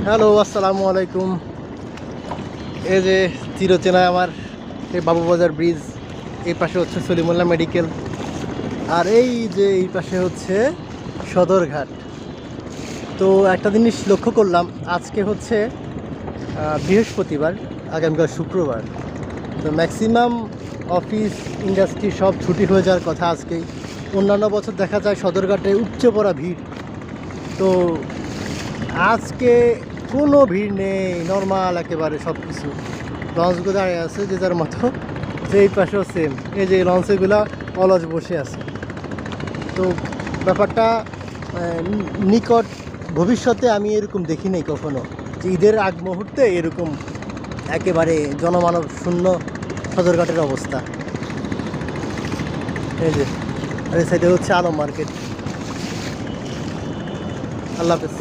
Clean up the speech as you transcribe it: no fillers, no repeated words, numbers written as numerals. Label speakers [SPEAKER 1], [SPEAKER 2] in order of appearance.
[SPEAKER 1] Hello, আসসালামু আলাইকুম। এই যে চিরচেনা আমার এই বাবুবাজার ব্রিজ, এই পাশে হচ্ছে সলিমুল্লাহ মেডিকেল, আর এই যে এই পাশে হচ্ছে সদরঘাট। তো একটা জিনিস লক্ষ্য করলাম, আজকে হচ্ছে বৃহস্পতিবার, আগামীকাল শুক্রবার। তো ম্যাক্সিমাম অফিস ইন্ডাস্ট্রি সব ছুটি হয়ে যাওয়ার কথা আজকেই। অন্যান্য বছর দেখা যায় সদরঘাটে উপচে পড়া ভিড়, তো আজকে কোনো ভিড় নেই, নর্মাল একেবারে সব কিছু। লঞ্চগুলো দাঁড়িয়ে আছে যে যার মতো, যে এই পাশেও সেম, এই যে লঞ্চগুলো অলজ বসে আছে। তো ব্যাপারটা নিকট ভবিষ্যতে আমি এরকম দেখি নাই কখনো, যে ঈদের আগ মুহূর্তে এরকম একেবারে জনমানব শূন্য সদরঘাটের অবস্থা। এই যে আর এই সাইডে হচ্ছে আলম মার্কেট। আল্লাহ হাফেজ।